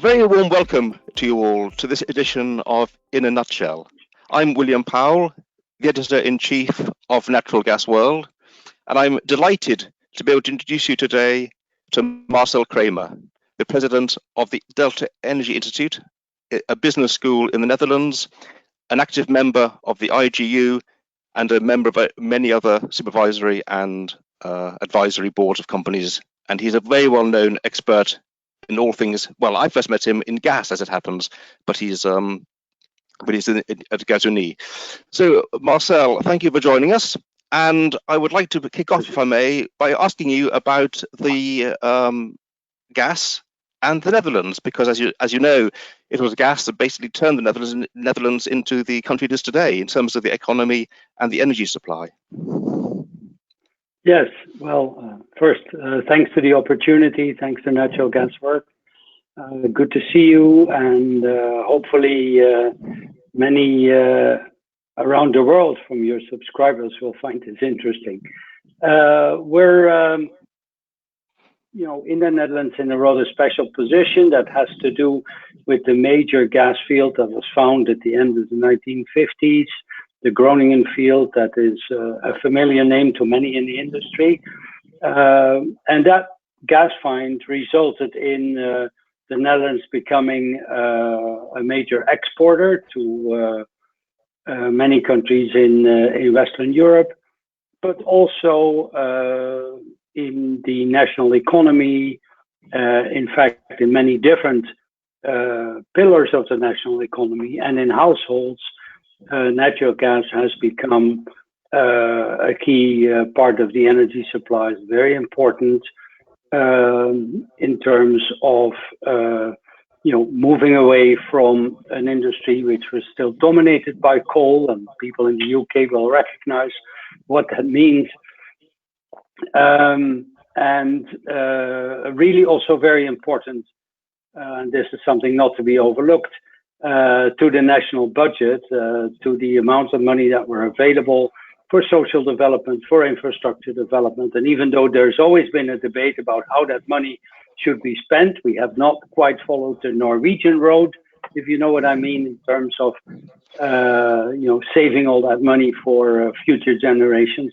very warm welcome to you all to this edition of In a Nutshell. I'm William Powell, the Editor-in-Chief of Natural Gas World, and I'm delighted to be able to introduce you today to Marcel Kramer, the President of the Delta Energy Institute, a business school in the Netherlands, an active member of the IGU, and a member of many other supervisory and advisory boards of companies. And he's a very well-known expert in all things. Well, I first met him in gas, as it happens, but he's at Gazuni. So, Marcel, thank you for joining us. And I would like to kick off, if I may, by asking you about the gas and the Netherlands, because as you know, it was gas that basically turned the Netherlands into the country it is today in terms of the economy and the energy supply. Yes, well, first, thanks for the opportunity. Thanks to Natural Gas Work. Good to see you, and hopefully many around the world from your subscribers will find this interesting. We're in the Netherlands in a rather special position that has to do with the major gas field that was found at the end of the 1950s, the Groningen field, that is a familiar name to many in the industry. And that gas find resulted in the Netherlands becoming a major exporter to many countries in Western Europe, but also in the national economy, in fact, in many different pillars of the national economy, and in households, natural gas has become a key part of the energy supply. It's very important in terms of moving away from an industry which was still dominated by coal, and people in the UK will recognize what that means. And really also very important, and this is something not to be overlooked, to the national budget, to the amounts of money that were available for social development, for infrastructure development. And even though there's always been a debate about how that money should be spent, we have not quite followed the Norwegian road, if you know what I mean, in terms of saving all that money for future generations.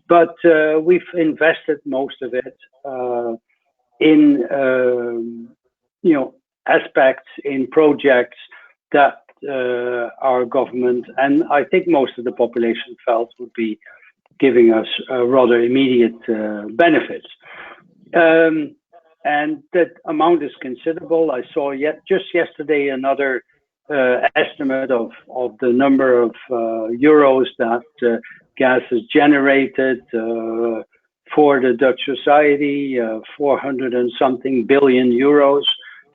But we've invested most of it in aspects, in projects that our government and I think most of the population felt would be giving us rather immediate benefits. And that amount is considerable. I saw just yesterday another estimate of the number of euros that gas has generated for the Dutch society, 400 and something billion euros,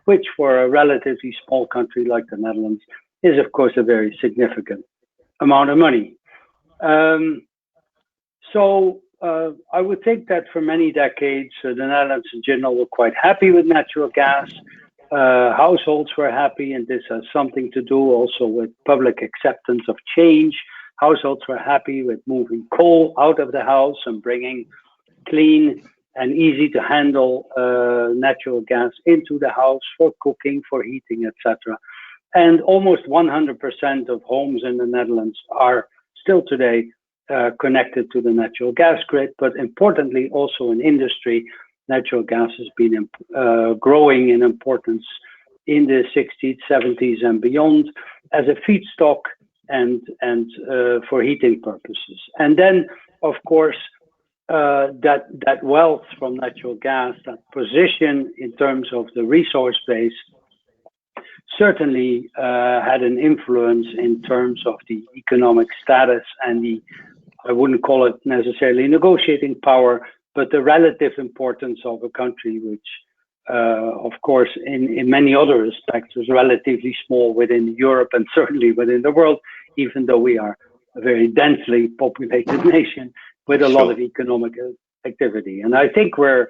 which for a relatively small country like the Netherlands is, of course, a very significant amount of money. So I would think that for many decades, the Netherlands in general were quite happy with natural gas. Households were happy, and this has something to do also with public acceptance of change. Households were happy with moving coal out of the house and bringing clean and easy to handle natural gas into the house for cooking, for heating, etc. And almost 100% of homes in the Netherlands are still today connected to the natural gas grid. But importantly, also in industry, natural gas has been growing in importance in the 60s, 70s, and beyond as a feedstock and for heating purposes. And then, of course, that wealth from natural gas, that position in terms of the resource base, certainly had an influence in terms of the economic status and the, I wouldn't call it necessarily negotiating power, but the relative importance of a country which, of course, in many other respects was relatively small within Europe and certainly within the world, even though we are a very densely populated nation with a lot of economic activity. And I think there's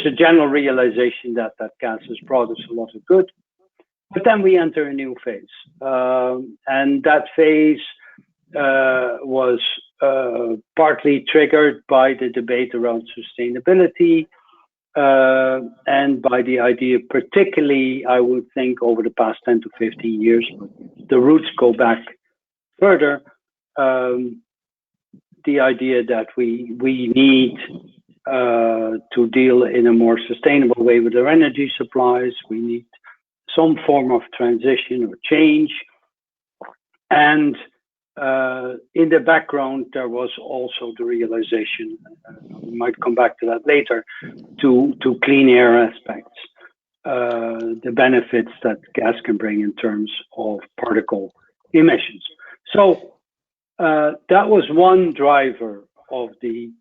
a general realization that gas has brought us a lot of good. But then we enter a new phase. And that phase was partly triggered by the debate around sustainability, and by the idea, particularly, I would think over the past 10 to 15 years, but the roots go back further, the idea that we need to deal in a more sustainable way with our energy supplies. We need some form of transition or change. And in the background, there was also the realization, we might come back to that later, to clean air aspects, the benefits that gas can bring in terms of particle emissions. So that was one driver of the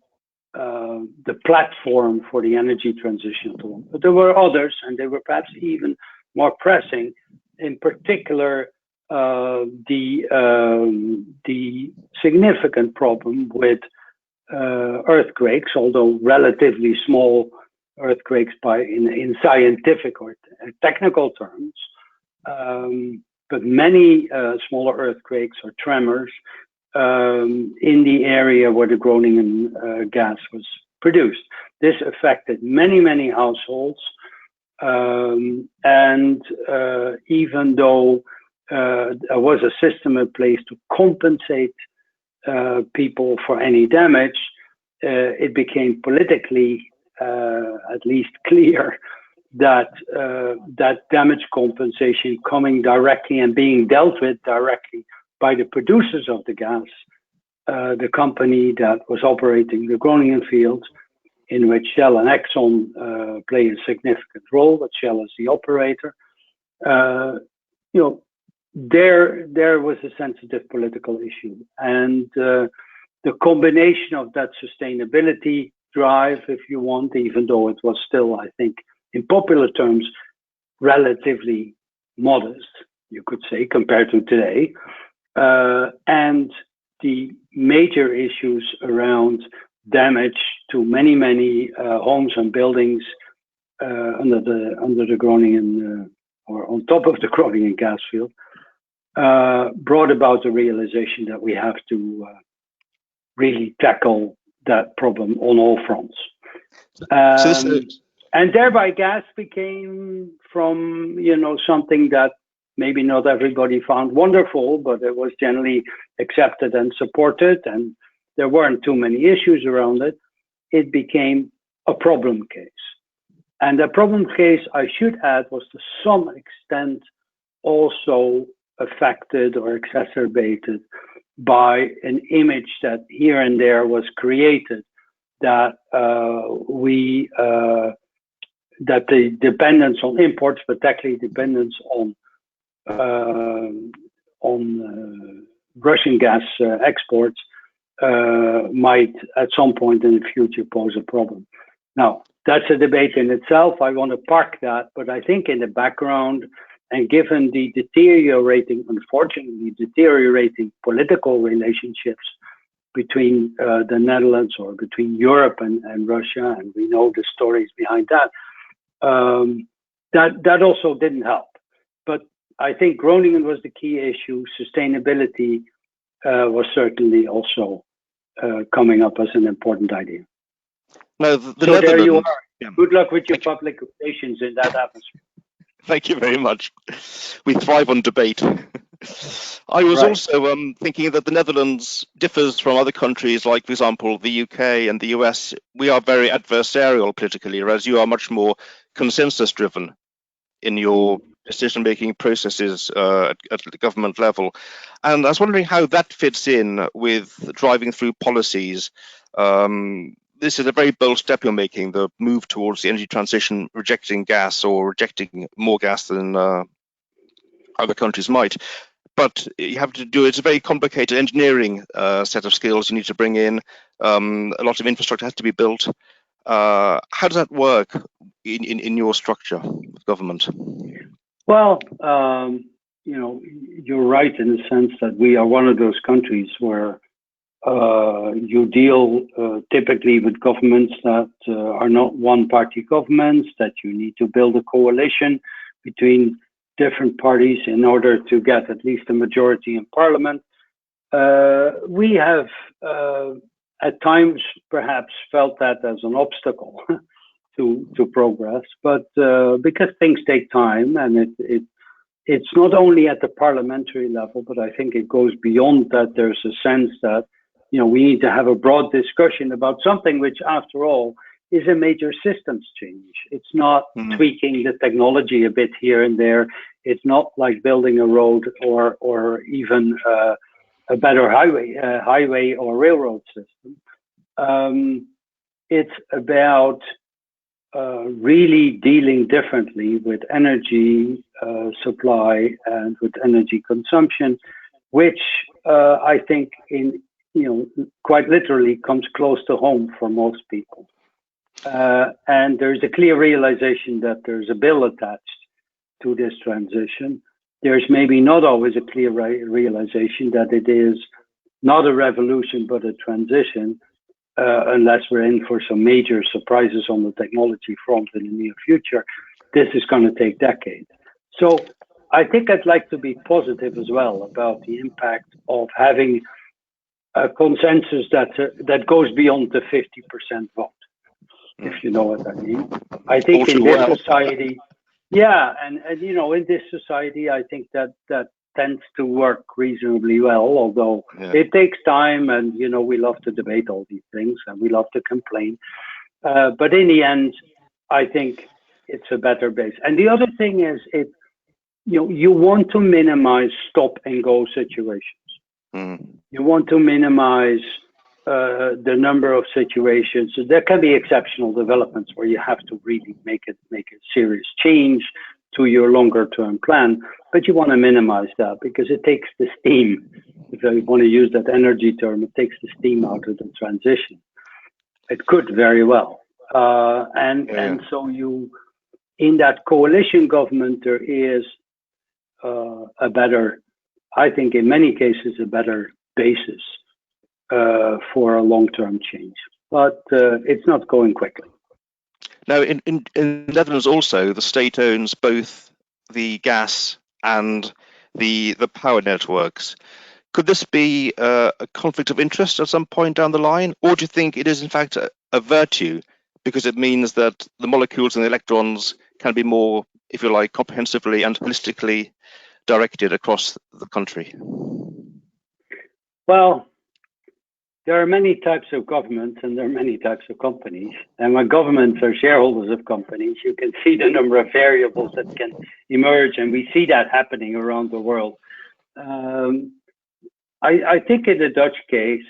platform for the energy transition tool. But there were others, and they were perhaps even more pressing. In particular, the significant problem with earthquakes, although relatively small earthquakes in scientific or technical terms, but many smaller earthquakes or tremors in the area where the Groningen gas was produced. This affected many, many households, and even though there was a system in place to compensate people for any damage, it became politically at least clear that that damage compensation coming directly and being dealt with directly by the producers of the gas, the company that was operating the Groningen field, in which Shell and Exxon play a significant role, but Shell is the operator. There was a sensitive political issue, and the combination of that sustainability drive, if you want, even though it was still, I think, in popular terms, relatively modest, you could say, compared to today, and the major issues around damage to many, many homes and buildings under the Groningen or on top of the Groningen gas field, brought about the realization that we have to really tackle that problem on all fronts. And thereby gas became from, something that maybe not everybody found wonderful, but it was generally accepted and supported, and there weren't too many issues around it. It became a problem case. And the problem case, I should add, was to some extent also affected or exacerbated by an image that here and there was created that that the dependence on imports, particularly dependence on Russian gas exports, might at some point in the future pose a problem. Now, that's a debate in itself. I want to park that, but I think in the background, and given the unfortunately deteriorating political relationships between the Netherlands or between Europe and Russia, and we know the stories behind that, that also didn't help. But I think Groningen was the key issue. Sustainability was certainly also coming up as an important idea. Now, so there you are. Yeah. Good luck with your public relations in that atmosphere. Thank you very much. We thrive on debate. I was also thinking that the Netherlands differs from other countries, like, for example, the UK and the US. We are very adversarial politically, whereas you are much more consensus-driven in your decision-making processes at the government level. And I was wondering how that fits in with driving through policies. This is a very bold step you're making, the move towards the energy transition, rejecting gas or rejecting more gas than other countries might. But you have to do it's a very complicated engineering set of skills you need to bring in. A lot of infrastructure has to be built. How does that work in your structure of government? Well, you're right in the sense that we are one of those countries where you deal typically with governments that are not one-party governments, that you need to build a coalition between different parties in order to get at least a majority in parliament. We have at times perhaps felt that as an obstacle to progress. But because things take time, and it's not only at the parliamentary level, but I think it goes beyond that. There's a sense that, we need to have a broad discussion about something which, after all, is a major systems change. It's not tweaking the technology a bit here and there. It's not like building a road or even a better highway or railroad system. It's about really dealing differently with energy supply and with energy consumption, which I think quite literally comes close to home for most people. And there's a clear realization that there's a bill attached to this transition. There's maybe not always a clear realization that it is not a revolution but a transition, unless we're in for some major surprises on the technology front in the near future. This is going to take decades. So I think I'd like to be positive as well about the impact of having a consensus that goes beyond the 50% vote, if you know what I mean. I think in this society, and in this society, I think that tends to work reasonably well, although it takes time, and we love to debate all these things and we love to complain. But in the end, I think it's a better base. And the other thing is, you want to minimize stop and go situations. You want to minimize the number of situations. So there can be exceptional developments where you have to really make a serious change to your longer term plan, but you want to minimize that because it takes the steam. If I want to use that energy term, it takes the steam out of the transition. It could very well. And so in that coalition government, there is a better, I think in many cases, a better basis for a long-term change. But it's not going quickly. Now, in the Netherlands also, the state owns both the gas and the power networks. Could this be a conflict of interest at some point down the line? Or do you think it is in fact a virtue because it means that the molecules and the electrons can be more, if you like, comprehensively and holistically directed across the country? Well, there are many types of governments and there are many types of companies. And when governments are shareholders of companies, you can see the number of variables that can emerge. And we see that happening around the world. I think in the Dutch case,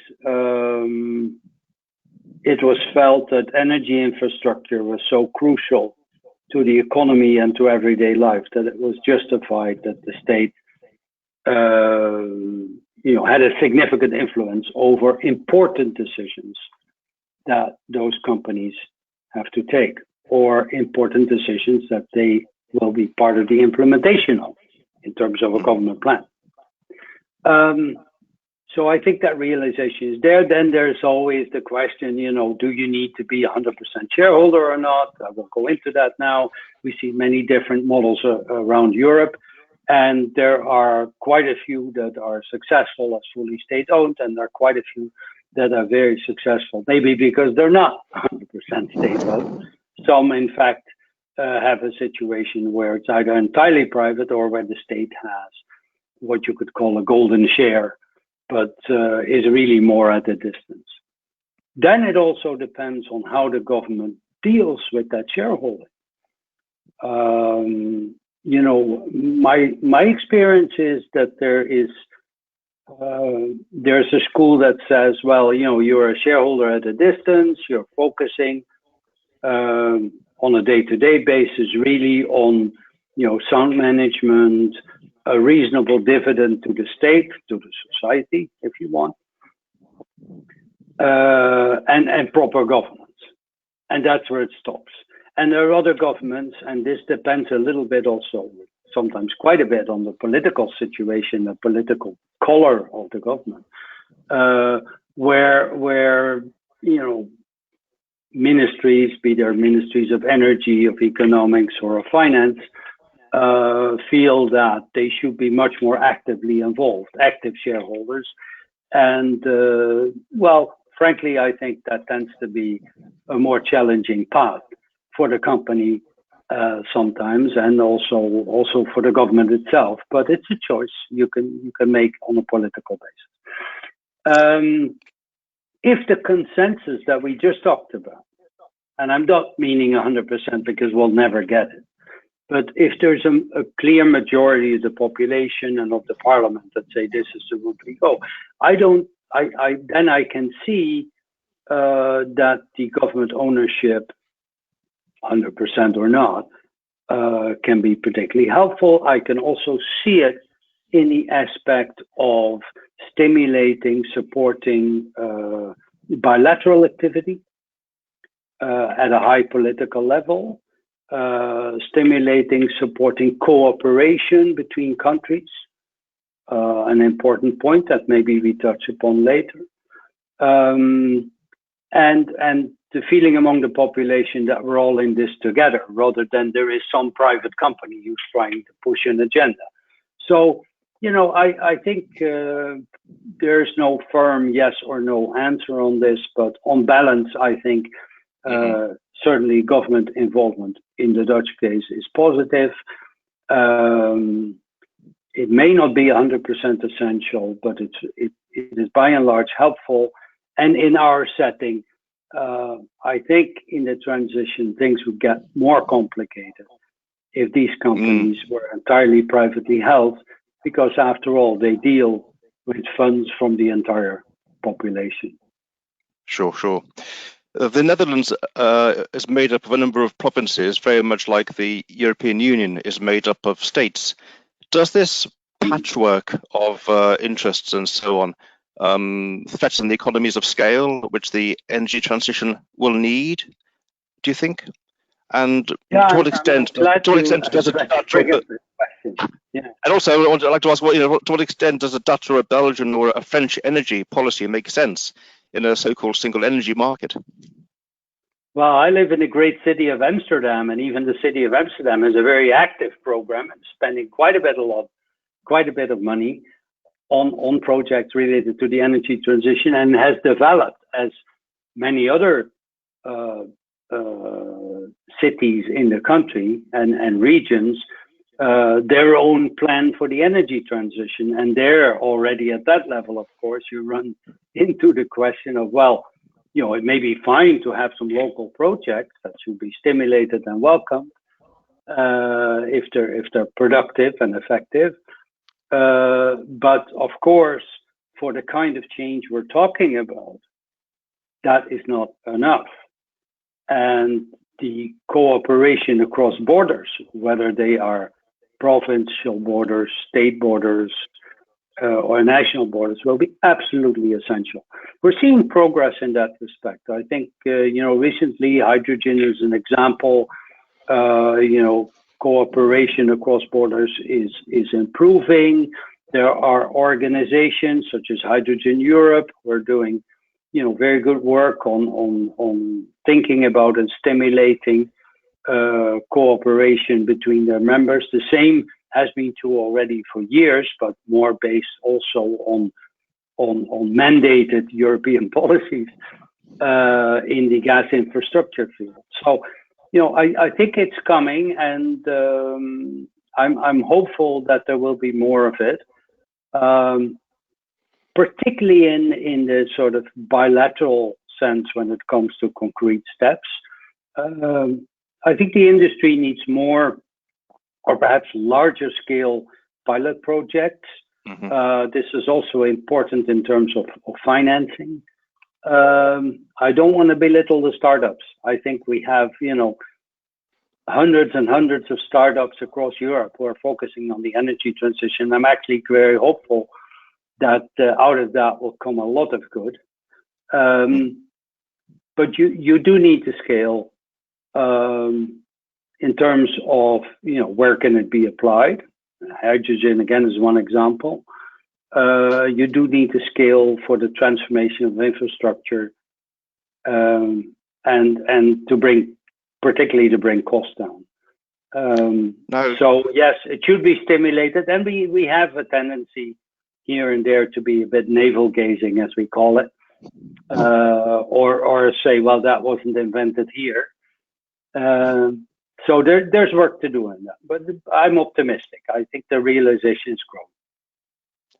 it was felt that energy infrastructure was so crucial to the economy and to everyday life that it was justified that the state had a significant influence over important decisions that those companies have to take, or important decisions that they will be part of the implementation of in terms of a government plan. So I think that realization is there. Then there's always the question, do you need to be 100% shareholder or not? I won't go into that now. We see many different models around Europe. And there are quite a few that are successful as fully state-owned, and there are quite a few that are very successful, maybe because they're not 100% state-owned. Some, in fact, have a situation where it's either entirely private or where the state has what you could call a golden share, but is really more at a distance. Then it also depends on how the government deals with that shareholding. My experience is that there's a school that says, well, you're a shareholder at a distance, you're focusing on a day-to-day basis really on sound management, a reasonable dividend to the state, to the society, if you want, and proper governance. And that's where it stops. And there are other governments, and this depends a little bit also, sometimes quite a bit, on the political situation, the political color of the government, where ministries, be there ministries of energy, of economics, or of finance, feel that they should be much more actively involved, active shareholders. And, frankly, I think that tends to be a more challenging path for the company sometimes, and also for the government itself. But it's a choice you can make on a political basis. If the consensus that we just talked about, and I'm not meaning 100% because we'll never get it, but if there's a clear majority of the population and of the parliament that say this is the route we go, then I can see that the government ownership, 100% or not, can be particularly helpful. I can also see it in the aspect of stimulating, supporting bilateral activity at a high political level, stimulating, supporting cooperation between countries, an important point that maybe we touch upon later, and the feeling among the population that we're all in this together, rather than there is some private company who's trying to push an agenda. So, I think there's no firm yes or no answer on this, but on balance, I think certainly government involvement in the Dutch case is positive. It may not be 100% essential, but it is by and large helpful. And in our setting, I think in the transition, things would get more complicated if these companies were entirely privately held, because after all, they deal with funds from the entire population. Sure. The Netherlands is made up of a number of provinces, very much like the European Union is made up of states. Does this patchwork of interests and so on threaten the economies of scale which the energy transition will need, do you think? And to what extent does a Dutch and also I'd like to ask, to what extent does a Dutch or a Belgian or a French energy policy make sense in a so-called single energy market? Well, I live in the great city of Amsterdam, and even the city of Amsterdam has a very active program and spending quite a bit of money on projects related to the energy transition, and has developed, as many other cities in the country and regions, their own plan for the energy transition. And there already at that level, of course, you run into the question of, well, it may be fine to have some local projects that should be stimulated and welcomed if they're productive and effective. But of course, for the kind of change we're talking about, that is not enough. And the cooperation across borders, whether they are provincial borders, state borders, or national borders, will be absolutely essential. We're seeing progress in that respect. I think, recently hydrogen is an example. Cooperation across borders is improving. There are organizations such as Hydrogen Europe who are doing, very good work on thinking about and stimulating cooperation between their members. The same has been true already for years, but more based also on mandated European policies in the gas infrastructure field. So, I think it's coming, and I'm hopeful that there will be more of it, particularly in the sort of bilateral sense when it comes to concrete steps. I think the industry needs more, or perhaps larger scale pilot projects. This is also important in terms of financing. I don't want to belittle the startups. I think we have, hundreds and hundreds of startups across Europe who are focusing on the energy transition. I'm actually very hopeful that out of that will come a lot of good. But you do need to scale in terms of, where can it be applied? Hydrogen, again, is one example. You do need to scale for the transformation of infrastructure and particularly to bring costs down. So yes, it should be stimulated, and we have a tendency here and there to be a bit navel gazing, as we call it, or say, well, that wasn't invented here. So there's work to do in that, but I'm optimistic. I think the realization is growing.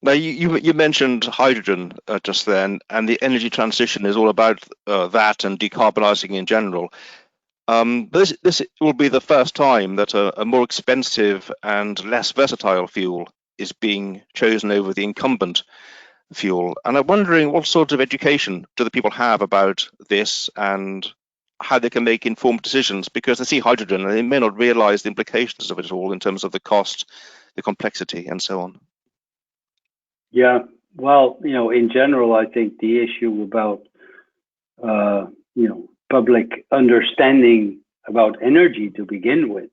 Now, you mentioned hydrogen just then, and the energy transition is all about that and decarbonising in general. But this will be the first time that a more expensive and less versatile fuel is being chosen over the incumbent fuel. And I'm wondering what sort of education do the people have about this and how they can make informed decisions, because they see hydrogen and they may not realise the implications of it all in terms of the cost, the complexity, and so on. Yeah, well, in general, I think the issue about public understanding about energy to begin with.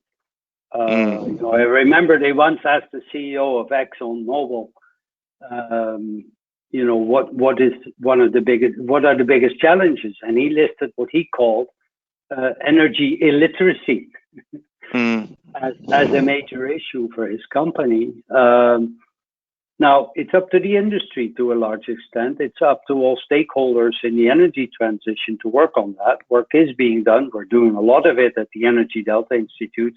I remember they once asked the CEO of ExxonMobil, what are the biggest challenges, and he listed what he called energy illiteracy as a major issue for his company. Now, it's up to the industry to a large extent. It's up to all stakeholders in the energy transition to work on that. Work is being done. We're doing a lot of it at the Energy Delta Institute.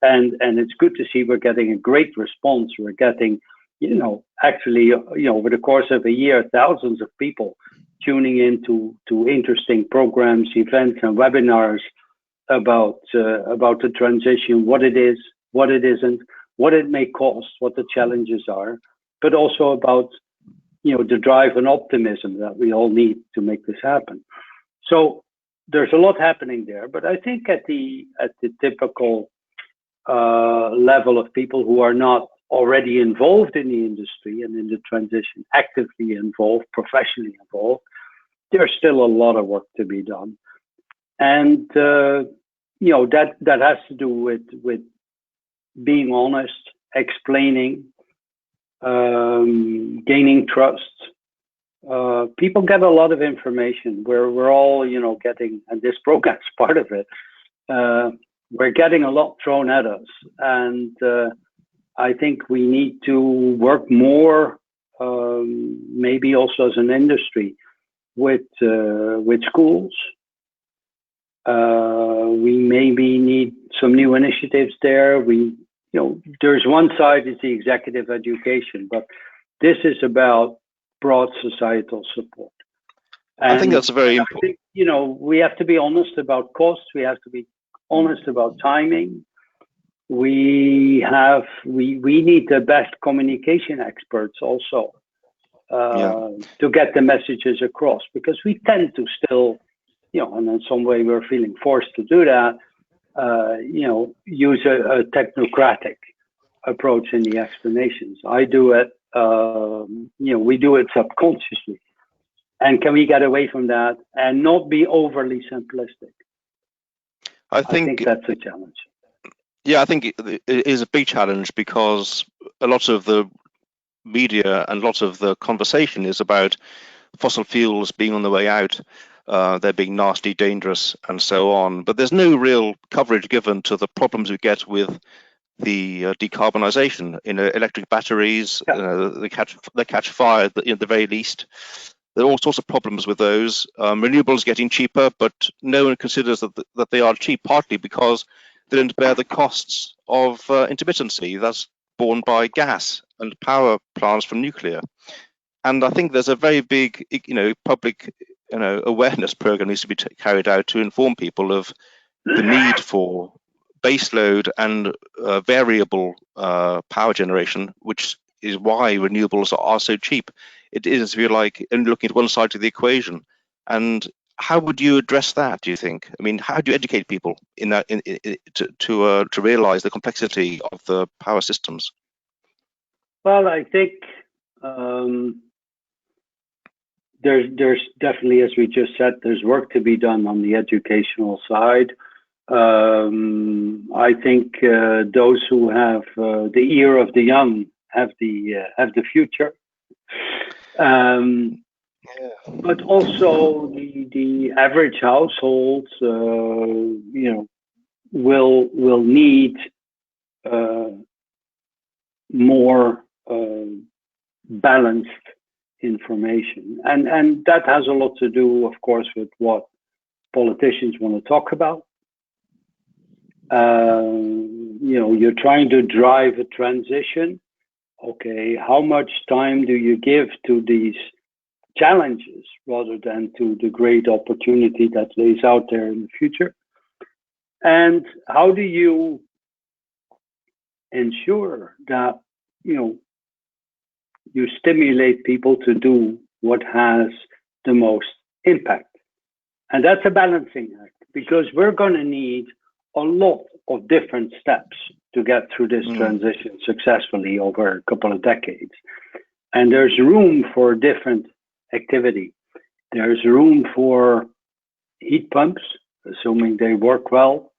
And it's good to see we're getting a great response. We're getting, actually, over the course of a year, thousands of people tuning in to interesting programs, events, and webinars about the transition, what it is, what it isn't, what it may cost, what the challenges are, but also about the drive and optimism that we all need to make this happen. So there's a lot happening there, but I think at the typical level of people who are not already involved in the industry and in the transition, actively involved, professionally involved, there's still a lot of work to be done, and that has to do with being honest, explaining. Gaining trust. People get a lot of information. We're all, getting, and this program's part of it. We're getting a lot thrown at us, and I think we need to work more, maybe also as an industry, with schools. We maybe need some new initiatives there. There's one side is the executive education, but this is about broad societal support. And I think that's very important. We have to be honest about costs. We have to be honest about timing. We need the best communication experts also to get the messages across, because we tend to still, and in some way we're feeling forced to do that. Use a technocratic approach in the explanations. I do it, we do it subconsciously. And can we get away from that and not be overly simplistic? I think that's a challenge. Yeah, I think it is a big challenge, because a lot of the media and a lot of the conversation is about fossil fuels being on the way out. They're being nasty, dangerous, and so on. But there's no real coverage given to the problems we get with the decarbonisation. Electric batteries, they catch fire at the very least. There are all sorts of problems with those. Renewables getting cheaper, but no one considers that they are cheap, partly because they don't bear the costs of intermittency that's borne by gas and power plants from nuclear. And I think there's a very big, public, awareness program needs to be carried out to inform people of the need for baseload and variable power generation, which is why renewables are so cheap. It is, if you like, only looking at one side of the equation. And how would you address that, do you think? I mean, how do you educate people in that to realize the complexity of the power systems? Well, I think there's definitely, as we just said, there's work to be done on the educational side. I think those who have the ear of the young have the future. But also the average household, will need more balanced information, and that has a lot to do, of course, with what politicians want to talk about. You're trying to drive a transition. Okay, how much time do you give to these challenges rather than to the great opportunity that lays out there in the future? And how do you ensure that you stimulate people to do what has the most impact? And that's a balancing act, because we're going to need a lot of different steps to get through this transition successfully over a couple of decades. And there's room for different activity. There's room for heat pumps, assuming they work well.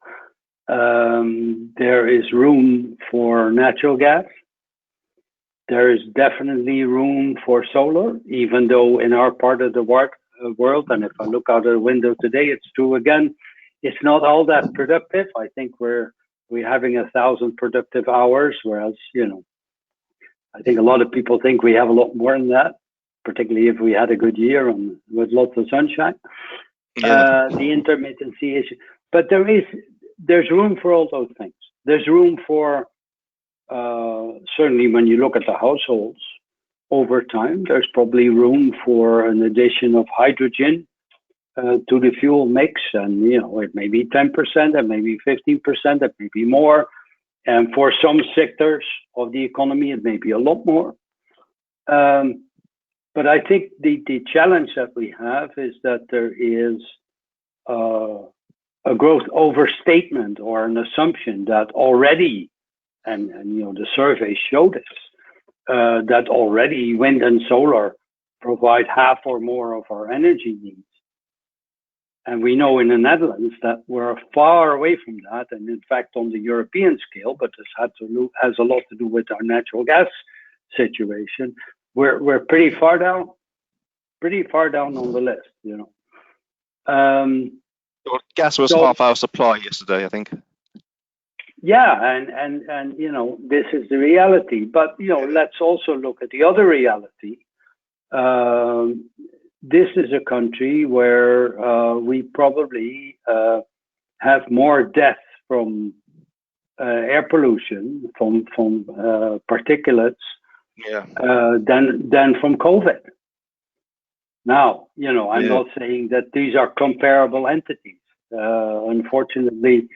There is room for natural gas. There is definitely room for solar, even though in our part of the world, and if I look out of the window today, it's true again, it's not all that productive. I think we're having 1,000 productive hours, whereas, I think a lot of people think we have a lot more than that, particularly if we had a good year with lots of sunshine. Yeah. The intermittency issue. But there's room for all those things. There's room for, certainly when you look at the households over time, there's probably room for an addition of hydrogen to the fuel mix. And, it may be 10%, it may be 15%, it may be more. And for some sectors of the economy, it may be a lot more. But I think the challenge that we have is that there is a growth overstatement or an assumption that already, and the surveys show this, that already wind and solar provide half or more of our energy needs. And we know in the Netherlands that we're far away from that. And in fact, on the European scale, but this has a lot to do with our natural gas situation, we're pretty far down on the list, Gas was half our supply yesterday, I think. Yeah, and this is the reality. But let's also look at the other reality. This is a country where we probably have more deaths from air pollution, from particulates, than from COVID. Now, I'm not saying that these are comparable entities. Unfortunately,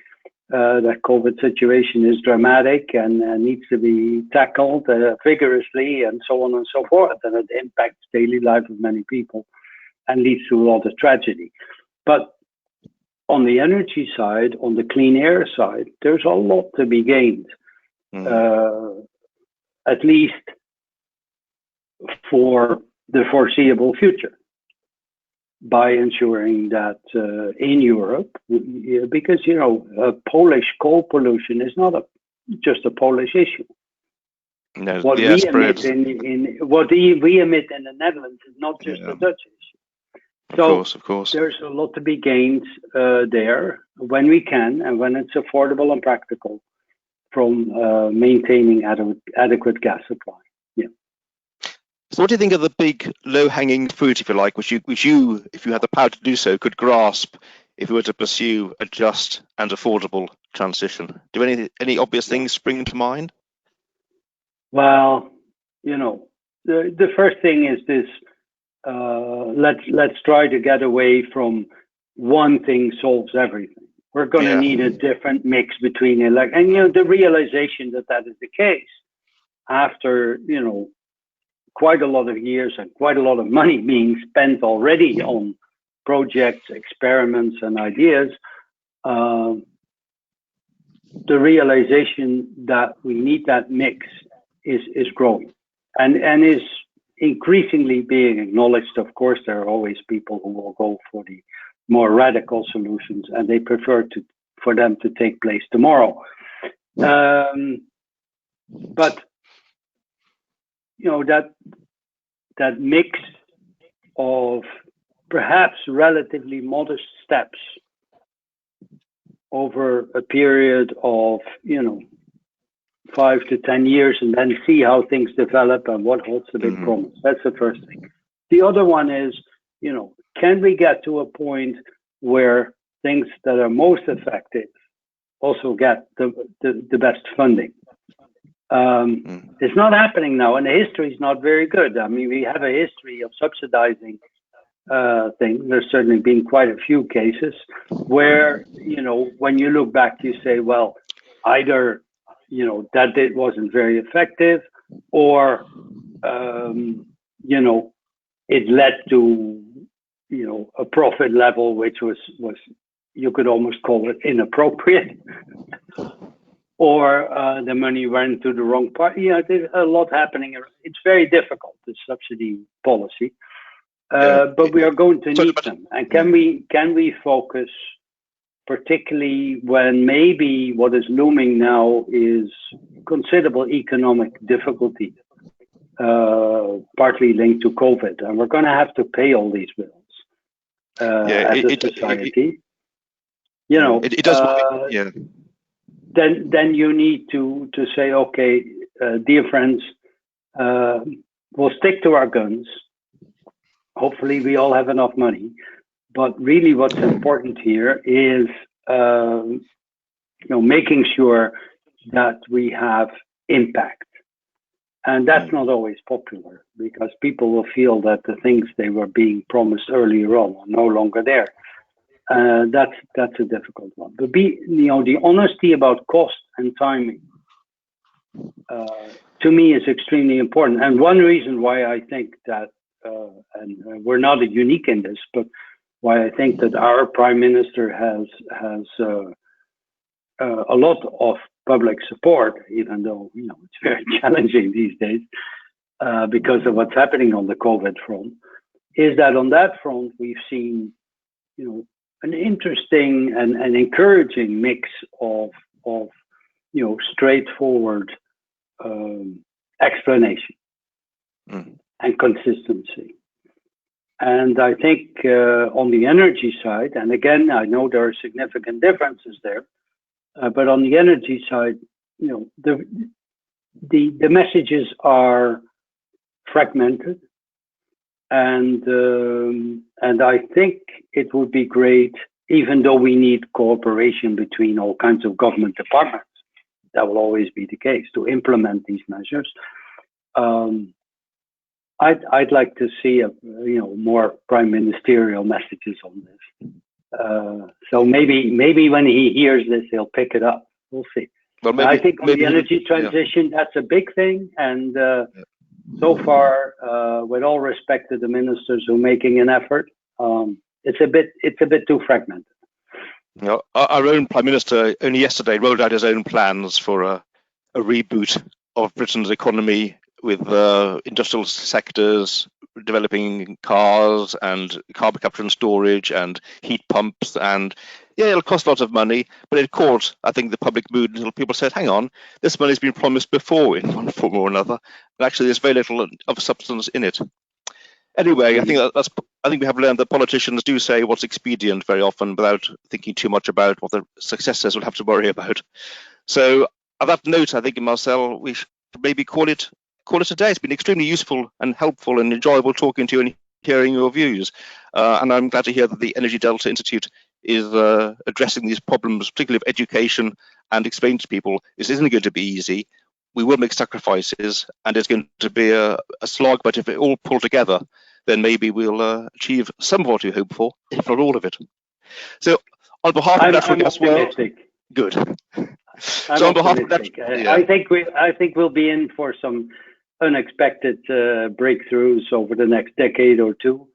that COVID situation is dramatic and needs to be tackled vigorously and so on and so forth. And it impacts daily life of many people and leads to a lot of tragedy. But on the energy side, on the clean air side, there's a lot to be gained, at least for the foreseeable future, by ensuring that in Europe, because Polish coal pollution is not just a Polish issue. No, what we emit we emit in the Netherlands is not just a Dutch issue. So of course, there's a lot to be gained there when we can and when it's affordable and practical from maintaining adequate gas supply. So what do you think of the big low-hanging fruit, if you like, which you, if you had the power to do so, could grasp if you were to pursue a just and affordable transition? Do any obvious things spring to mind? Well, the first thing is this, let's try to get away from one thing solves everything. We're going to need a different mix between and the realization that is the case after, quite a lot of years and quite a lot of money being spent already on projects, experiments, and ideas, the realization that we need that mix is growing and is increasingly being acknowledged. Of course, there are always people who will go for the more radical solutions, and they prefer for them to take place tomorrow. But that mix of perhaps relatively modest steps over a period of 5 to 10 years, and then see how things develop and what holds the big promise. That's the first thing. The other one is, can we get to a point where things that are most effective also get the best funding. It's not happening now, and the history is not very good. I mean, we have a history of subsidizing things. There's certainly been quite a few cases where, when you look back, you say, well, either, that it wasn't very effective, or, it led to, a profit level which was you could almost call it inappropriate, or the money went to the wrong part. There's a lot happening. It's very difficult, the subsidy policy, but we are going to need them. And can we focus, particularly when maybe what is looming now is considerable economic difficulty, partly linked to COVID, and we're going to have to pay all these bills as a society. It does. Then you need to say, okay, dear friends, we'll stick to our guns. Hopefully we all have enough money. But really what's important here is, making sure that we have impact. And that's not always popular, because people will feel that the things they were being promised earlier on are no longer there. That's a difficult one. But the honesty about cost and timing, to me, is extremely important. And one reason why I think that, and we're not unique in this, but why I think that our Prime Minister has a lot of public support, even though it's very challenging these days because of what's happening on the COVID front, is that on that front we've seen an interesting and encouraging mix of straightforward explanation and consistency. And I think on the energy side, and again, I know there are significant differences there, but on the energy side, the messages are fragmented, and I think it would be great, even though we need cooperation between all kinds of government departments. That will always be the case to implement these measures. I'd like to see more prime ministerial messages on this. So maybe when he hears this, he'll pick it up. We'll see. Well, I think on the energy transition, that's a big thing. And so far, with all respect to the ministers who are making an effort, it's a bit too fragmented. Our own Prime Minister only yesterday rolled out his own plans for a reboot of Britain's economy, with industrial sectors, developing cars and carbon capture and storage and heat pumps, and it'll cost lots of money, but it caught, I think, the public mood until people said, hang on, this money's been promised before in one form or another, and actually there's very little of substance in it. Anyway, I think we have learned that politicians do say what's expedient very often without thinking too much about what the successors will have to worry about. So on that note, I think, Marcel, we should maybe call it a day. It's been extremely useful and helpful and enjoyable talking to you and hearing your views. And I'm glad to hear that the Energy Delta Institute is addressing these problems, particularly of education, and explaining to people this isn't going to be easy. We will make sacrifices, and it's going to be a slog, but if it all pull together, then maybe we'll achieve some of what we hope for, if not all of it. So on behalf of Natural Gas World, good. So on behalf of I think we'll be in for some unexpected breakthroughs over the next decade or two.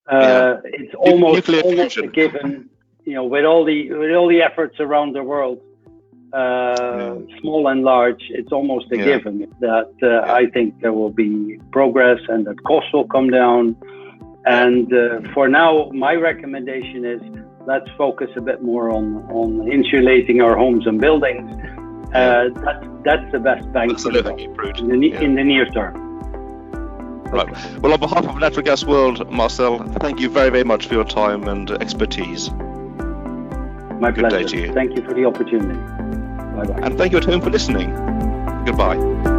It's almost a given, with all the efforts around the world, small and large. It's almost a given that I think there will be progress and that costs will come down. And for now, my recommendation is let's focus a bit more on insulating our homes and buildings. That's the best bang for the buck in the near term. Right. Well, on behalf of Natural Gas World, Marcel, thank you very, very much for your time and expertise. My pleasure. Good day to you. Thank you for the opportunity. Bye-bye. And thank you at home for listening. Goodbye.